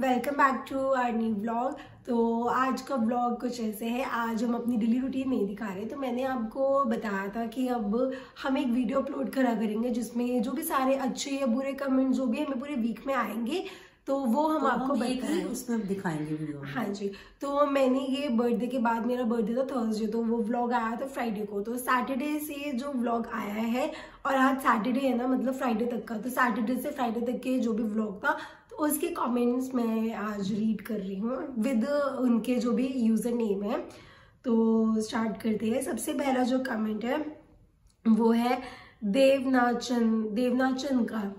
Welcome back to our new vlog. तो आज का व्लॉग कुछ ऐसे है, आज हम अपनी डेली रूटीन नहीं दिखा रहे। तो मैंने आपको बताया था कि अब हम एक वीडियो अपलोड करा करेंगे जिसमें जो भी सारे अच्छे या बुरे कमेंट जो भी हमें पूरे वीक में आएंगे तो वो हम आपको बताएंगे, उसमें दिखाएंगे वीडियो में। हाँ जी। तो मैंने ये बर्थडे के बाद, मेरा बर्थडे था थर्सडे, तो वो व्लॉग आया था फ्राइडे को। तो सैटरडे से जो व्लॉग आया है, और आज सैटरडे है ना, मतलब फ्राइडे तक का, तो सैटरडे से फ्राइडे तक के जो भी व्लॉग था तो उसके कमेंट्स मैं आज रीड कर रही हूँ विद उनके जो भी यूजर नेम है। तो स्टार्ट करते हैं। सबसे पहला जो कमेंट है वो है देवनाचन का।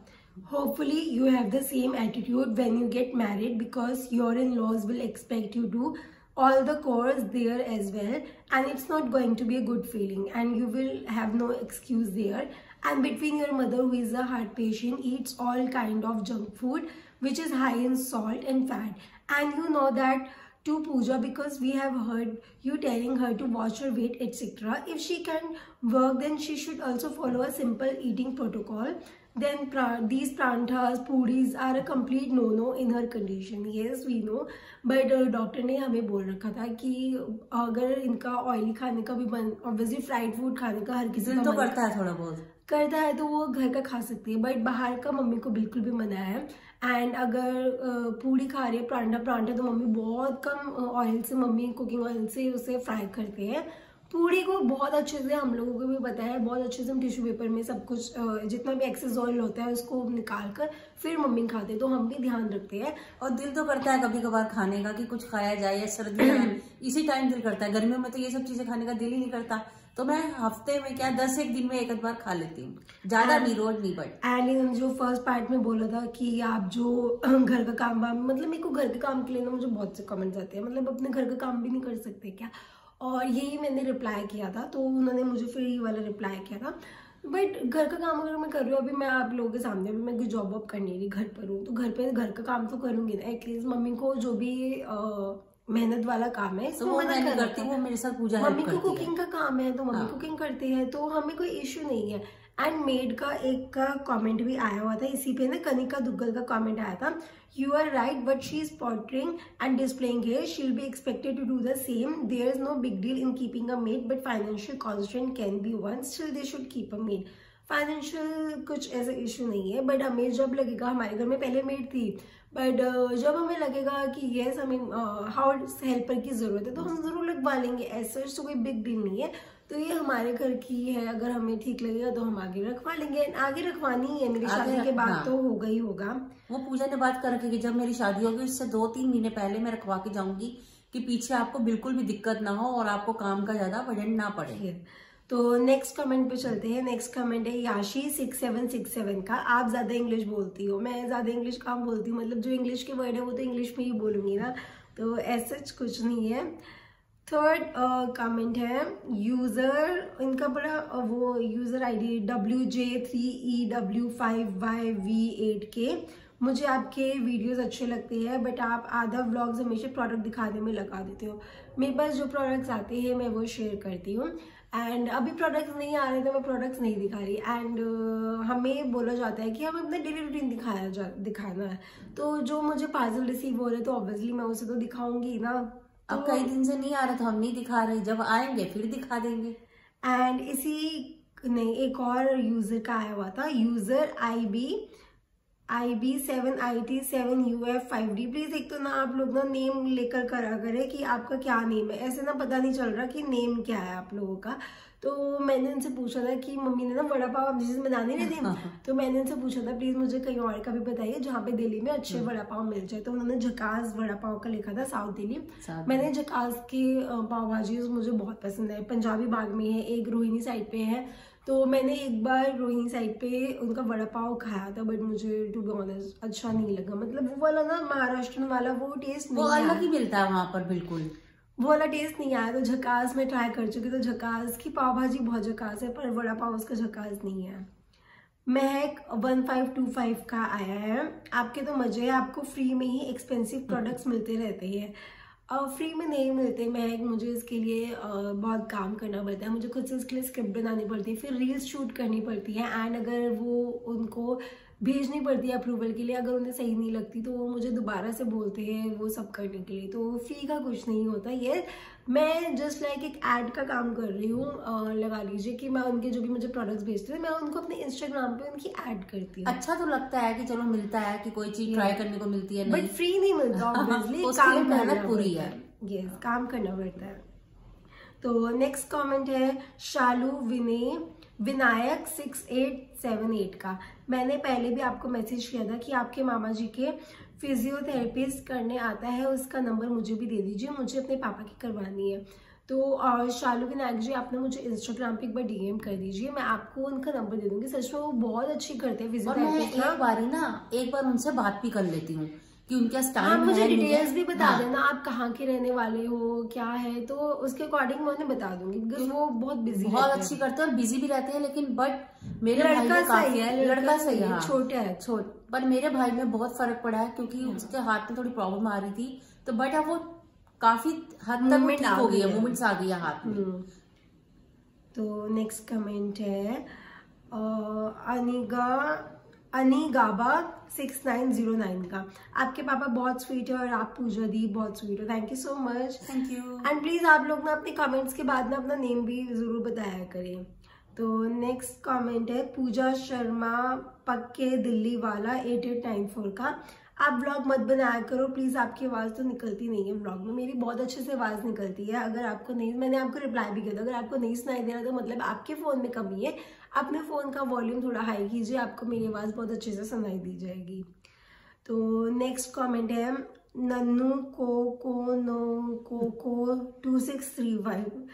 Hopefully you have the same attitude when you get married because your in-laws will expect you to all the chores there as well, and it's not going to be a good feeling and you will have no excuse there. And between your mother, who is a heart patient, eats all kind of junk food which is high in salt and fat, and you know that to Pooja because we have heard you telling her to watch her weight etc. If she can work, then she should also follow a simple eating protocol. Then these pranthas, puris are a complete no-no in her condition. Yes, we know, but doctor ने हमें बोल रखा था कि अगर इनका oily खाने का भी मन, ऑब्वियसली फ्राइड फूड खाने का हर किसी तो करता है, थोड़ा बहुत करता है, तो वो घर का खा सकती है, बट बाहर का मम्मी को बिल्कुल भी मना है। एंड अगर पूड़ी खा रही है, परांठा तो मम्मी बहुत कम ऑयल से, मम्मी कुकिंग ऑयल से उसे फ्राई करते हैं। पूड़ी को बहुत अच्छे से, हम लोगों को भी पता है, बहुत अच्छे से हम टिश्यू पेपर में सब कुछ जितना भी एक्सेस ऑयल होता है उसको निकाल कर फिर मम्मी खाते हैं, तो हम भी ध्यान रखते हैं। और दिल तो करता है कभी कभार खाने का कि कुछ खाया जाए, या सर्दी में इसी टाइम दिल करता है। गर्मियों में तो ये सब चीजें खाने का दिल ही नहीं करता, तो मैं हफ्ते में क्या 10 दिन में एक बार खा लेती हूँ, ज्यादा नहीं, रोज नहीं। बट एंड जो फर्स्ट पार्ट में बोला था कि आप जो घर का काम मतलब मेरे को घर के काम के लिए ना मुझे बहुत से कमेंट्स आते हैं, मतलब अपने घर का काम भी नहीं कर सकते क्या, और यही मैंने रिप्लाई किया था। तो उन्होंने मुझे फिर ये वाला रिप्लाई किया था। बट घर का काम अगर मैं कर रही हूँ, अभी मैं आप लोगों के सामने, अभी मैं कोई जॉब वॉब करनी रही, घर पर हूँ, तो घर पे घर का काम तो करूंगी ना। एटलीस्ट मम्मी को जो भी मेहनत वाला काम है तो वो मैं करती हूँ, मेरे साथ पूजा मम्मी को कुकिंग का काम है तो मम्मी कुकिंग करती है, तो हमें कोई इश्यू नहीं है। एंड मेड का एक का कमेंट भी आया हुआ था इसी पे ना, कनिका दुग्गल का कमेंट आया था। You are right, but she is portraying and displaying here, she will be expected to do the same. There is no big deal in keeping a maid, but financial constant can be one, still they should keep a maid. Financial कुछ ऐसा issue नहीं है, but हमें जब लगेगा, हमारे घर में पहले मेड थी, बट जब हमें लगेगा कि येस हमें हाउस हेल्पर की जरूरत है तो हम जरूर लगवा लेंगे। ऐसा तो कोई बिग डील नहीं है, तो ये हमारे घर की है, अगर हमें ठीक लगेगा तो हम आगे रखवा लेंगे। आगे रखवानी है, मेरी शादी के बाद तो होगा ही होगा। वो पूजा ने बात कर रखी कि जब मेरी शादी होगी उससे 2-3 महीने पहले मैं रखवा के जाऊंगी कि पीछे आपको बिल्कुल भी दिक्कत ना हो और आपको काम का ज्यादा बर्डन ना पड़े। तो नेक्स्ट कमेंट पे चलते हैं। नेक्स्ट कमेंट है याशी 6767 का। आप ज्यादा इंग्लिश बोलती हो, मैं ज्यादा इंग्लिश कम बोलती हूँ, मतलब जो इंग्लिश के वर्ड है वो तो इंग्लिश में ही बोलूंगी ना, तो ऐसा कुछ नहीं है। थर्ड कमेंट है यूजर, इनका बड़ा वो यूजर आईडी WJ3EW5YV8K। मुझे आपके वीडियोस अच्छे लगते हैं, बट आप आधा व्लॉग्स हमेशा प्रोडक्ट दिखाने में लगा देते हो। मेरे पास जो प्रोडक्ट्स आते हैं मैं वो शेयर करती हूँ, एंड अभी प्रोडक्ट्स नहीं आ रहे तो मैं प्रोडक्ट्स नहीं दिखा रही। एंड हमें बोला जाता है कि हमें अपना डेली रूटीन दिखाना है, तो जो मुझे पार्सल रिसीव हो रहे तो ऑब्वियसली मैं उसे तो दिखाऊंगी ना। अब कई दिन से नहीं आ रहा तो हम नहीं दिखा रहे, जब आएंगे फिर दिखा देंगे। एंड इसी नहीं, एक और यूजर का आया हुआ था, यूजर IB7IT7UF5D। प्लीज एक तो ना आप लोग ना नेम लेकर करा करें कि आपका क्या नेम है, ऐसे ना पता नहीं चल रहा कि नेम क्या है आप लोगों का। तो मैंने उनसे पूछा था कि मम्मी ने ना वड़ा पाव आप जिस बनाने नहीं थे, तो मैंने उनसे पूछा था प्लीज मुझे कहीं और का भी बताइए जहाँ पे दिल्ली में अच्छे वड़ा पाव मिल जाए। तो उन्होंने झकास वड़ा पाव का लिखा था, साउथ दिल्ली। मैंने झकास के पाव भाजी मुझे बहुत पसंद है, पंजाबी बाग में है, एक रोहिणी साइड पे है। तो मैंने एक बार रोहिणी साइड पे उनका वड़ा पाव खाया था, बट मुझे टू बी ऑनेस्ट अच्छा नहीं लगा। मतलब वो वाला ना महाराष्ट्र वाला वो टेस्ट नहीं, वो अलग ही मिलता है वहां पर, बिल्कुल वो वाला टेस्ट नहीं आया। तो झकास में ट्राई कर चुकी, तो झकास की पाव भाजी बहुत झकास है, पर वड़ा पाव उसका झकास नहीं है। महक 1525 का आया है, आपके तो मजे हैं, आपको फ्री में ही एक्सपेंसिव प्रोडक्ट्स मिलते रहते हैं। फ्री में नहीं मिलते महक, मुझे इसके लिए बहुत काम करना पड़ता है, मुझे खुद से इसके लिए स्क्रिप्ट बनानी पड़ती है, फिर रील्स शूट करनी पड़ती है। एंड अगर वो उनको भेजनी पड़ती है अप्रूवल के लिए। अगर उन्हें सही नहीं लगती तो वो मुझे दोबारा से बोलते हैं वो सब करने के लिए, तो फी का कुछ नहीं होता। ये मैं जस्ट लाइक एक ऐड का काम कर रही हूँ। लगा लीजिए कि मैं उनके जो भी मुझे प्रोडक्ट्स भेजते हैं मैं उनको अपने इंस्टाग्राम पे उनकी ऐड करती हूँ। अच्छा तो लगता है कि चलो मिलता है कि कोई चीज ट्राई करने को मिलती है, बट फ्री नहीं मिलता ऑब्वियसली, काम मेहनत पूरी है। यस, काम करना पड़ता है। तो नेक्स्ट कमेंट है शालू विनायक 6878 का। मैंने पहले भी आपको मैसेज किया था कि आपके मामा जी के फिजियोथेरेपिस्ट करने आता है, उसका नंबर मुझे भी दे दीजिए, मुझे अपने पापा की करवानी है। तो शालू विनायक जी आपने मुझे इंस्टाग्राम पे एक बार डीएम कर दीजिए, मैं आपको उनका नंबर दे दूंगी। सच में वो बहुत अच्छी करते हैं फिजियोथेरेपिस्ट। एक बार उनसे बात भी कर लेती हूँ कि उनका स्टाइल है। मुझे डिटेल्स भी बता देना, आप कहाँ के रहने वाले हो, क्या है, तो उसके अकॉर्डिंग मैं उन्हें बता दूंगी, बिकॉज वो बहुत बिजी, बहुत अच्छी करते हैं और बिजी भी रहते हैं। लेकिन बट मेरे भाई में सही है, लड़का सही है, छोटे है पर मेरे भाई में बहुत फर्क पड़ा है क्योंकि उसके हाथ में थोड़ी प्रॉब्लम आ रही थी, तो बट अब वो काफी हद तक ठीक हो गई है, मूवमेंट्स आ गई है हाथ में। तो नेक्स्ट कमेंट है अनिगाबा 6909 का। आपके पापा बहुत स्वीट है और आप पूजा दी बहुत स्वीट हो। Thank you so much, thank you. And please आप लोग ना अपने कमेंट्स के बाद ना अपना नेम भी जरूर बताया करें। तो नेक्स्ट कमेंट है पूजा शर्मा पक्के दिल्ली वाला 8894 का। आप व्लॉग मत बनाया करो प्लीज, आपकी आवाज तो निकलती नहीं है व्लॉग में। मेरी बहुत अच्छे से आवाज निकलती है। अगर आपको नहीं, मैंने आपको रिप्लाई भी किया था, अगर आपको नहीं सुनाई दे रहा तो मतलब आपके फोन में कमी है। अपने फोन का वॉल्यूम थोड़ा हाई कीजिए, आपको मेरी आवाज बहुत अच्छे से सुनाई दी जाएगी। तो नेक्स्ट कमेंट है नन्नू को 2635।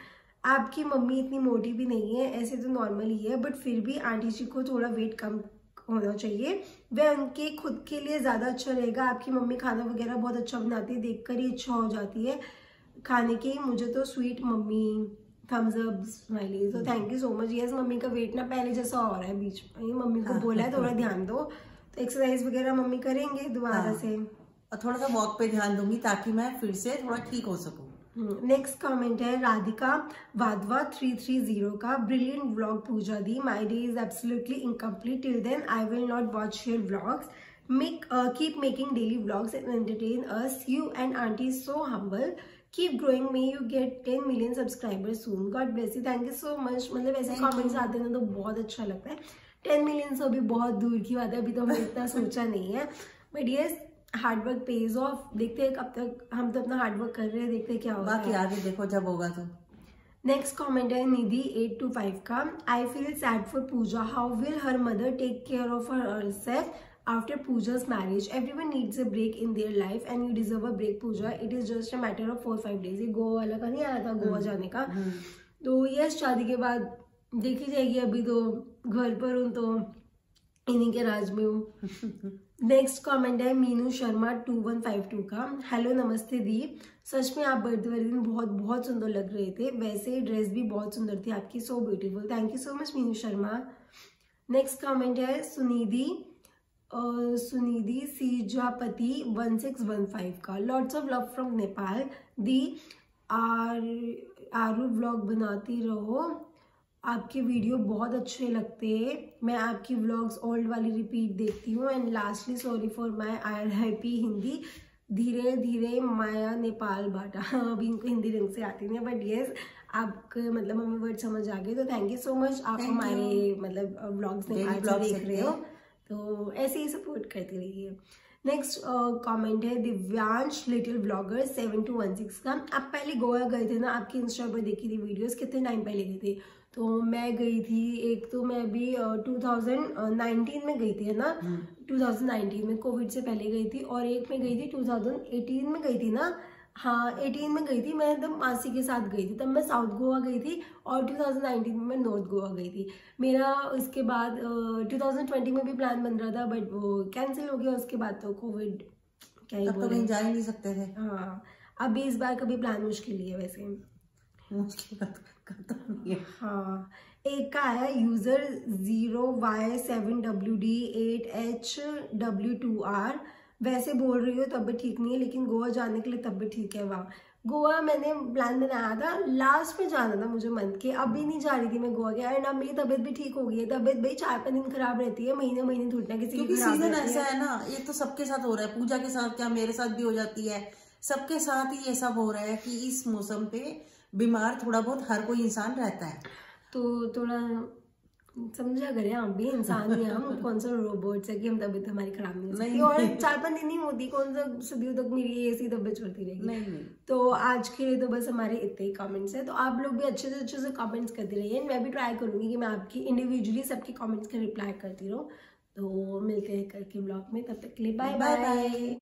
आपकी मम्मी इतनी मोटी भी नहीं है, ऐसे तो नॉर्मल ही है, बट फिर भी आंटी जी को थोड़ा वेट कम होना चाहिए, वह उनके खुद के लिए ज्यादा अच्छा रहेगा। आपकी मम्मी खाना वगैरह बहुत अच्छा बनाती है, देखकर ही इच्छा हो जाती है खाने की। मुझे तो sweet mummy thumbs up smiley. तो thank you so much. Yes, mummy का वेट ना पहले जैसा हो रहा है, बीच में मम्मी को बोला है थोड़ा ध्यान दो, तो एक्सरसाइज वगैरह मम्मी करेंगे दोबारा से, और थोड़ा सा वॉक पे ध्यान दूंगी ताकि मैं फिर से थोड़ा ठीक हो सकूं। नेक्स्ट कमेंट है राधिका वाधवा 330 का। ब्रिलियंट व्लॉग पूजा दी, my day is absolutely incomplete till then, I will not watch your vlogs, keep making daily vlogs and entertain us, you and auntie is so humble, keep growing, may you get 10 million subscribers soon, god bless you। Thank you so much. मतलब ऐसे comments आते हैं तो बहुत अच्छा लगता है। 10 million तो अभी बहुत दूर की बात है, अभी तो हमने इतना सोचा नहीं है, but yes hard work page of. देखते हैं कब तक, हम तो अपना हार्ड वर्क कर रहे हैं, देखते हैं क्या होगा, बाकी आगे देखो जब होगा तो। नेक्स्ट कमेंट है निधि 825 का। I feel sad for Pooja, how will her mother take care of herself after Pooja's marriage? Everyone needs a break in their life and you deserve a break Pooja, it is just a matter of 4-5 days। ये गोवा वाला का नहीं आया था, गोवा जाने का, तो yes शादी के बाद देखी जाएगी, अभी तो घर पर हूँ तो इन्हीं के राज में हूँ। नेक्स्ट कमेंट है मीनू शर्मा 2152 का। हेलो नमस्ते दी, सच में आप बर्थडे वाले दिन बहुत बहुत सुंदर लग रहे थे, वैसे ड्रेस भी बहुत सुंदर थी आपकी, so beautiful. Thank you so much Meenu Sharma. Next comment है सुनिधि सीजापति 1615 का। Lots of love from Nepal दी, आरू व्लॉग बनाती रहो, आपके वीडियो बहुत अच्छे लगते हैं, मैं आपकी व्लॉग्स ओल्ड वाली रिपीट देखती हूँ। And lastly sorry for my happy Hindi, धीरे धीरे माया नेपाल बाटा। अभी इनको हिंदी ढंग से आती नहीं है, बट येस आपके मतलब हमें वर्ड समझ आ गए, तो थैंक यू सो मच। आप हमारे मतलब व्लॉग्स नेपाल से देख रहे हो, तो ऐसे ही सपोर्ट करते रहिए। नेक्स्ट कमेंट है दिव्यांश लिटिल ब्लॉगर 7216 का। आप पहले गोवा गए थे ना, आपकी इंस्टा पर देखी थी वीडियोस, कितने टाइम पहले गए थे? तो मैं गई थी, एक तो मैं अभी 2019 में गई थी, है ना, 2019 में कोविड से पहले गई थी, और एक में गई थी 2018 में गई थी ना, हाँ 18 में गई थी मैं, तब मासी के साथ गई थी, तब मैं साउथ गोवा गई थी, और 2019 में मैं नॉर्थ गोवा गई थी। मेरा उसके बाद 2020 में भी प्लान बन रहा था, बट वो कैंसिल हो गया उसके बाद, तो कोविड क्या ही बोले, कहीं जा ही नहीं सकते थे। हाँ अभी इस बार कभी प्लान मुश्किल ही है, वैसे मुश्किल करता नहीं है। हाँ एक का है यूजर 0Y7WD8HW2R, वैसे बोल रही हो तब भी ठीक नहीं है, लेकिन गोवा जाने के लिए तब भी ठीक है। वाह, गोवा मैंने प्लान बनाया था, लास्ट में जाना था मुझे मंथ के, अभी नहीं जा रही थी मैं गोवा के। एंड अब मेरी तबीयत भी ठीक हो गई है। तबीयत भाई 4-5 दिन खराब रहती है, महीने महीने थोड़ी ना किसी की खराब सीजन रहती ऐसा है ना, ये तो सबके साथ हो रहा है, पूजा के साथ क्या मेरे साथ भी हो जाती है, सबके साथ ही ये सब हो रहा है कि इस मौसम पे बीमार थोड़ा बहुत हर कोई इंसान रहता है। तो थोड़ा समझा करें, हम भी इंसान ही हैं, हम कौन सा रोबोट है कि हम तबीयत हमारी खराब नहीं हो सकती। और 4-5 दिन नहीं होती, कौन सा सदियों तक मेरी ऐसी तबीयत चलती रहेगी। नहीं। तो आज के लिए तो बस हमारे इतने ही कमेंट्स हैं। तो आप लोग भी अच्छे से कमेंट्स करते रहिए। मैं भी ट्राई करूंगी कि मैं आपकी इंडिविजुअली सबके कमेंट्स का रिप्लाई करती रहूँ। तो मिलते हैं कल के ब्लॉग में, तब तक के लिए बाय बाय।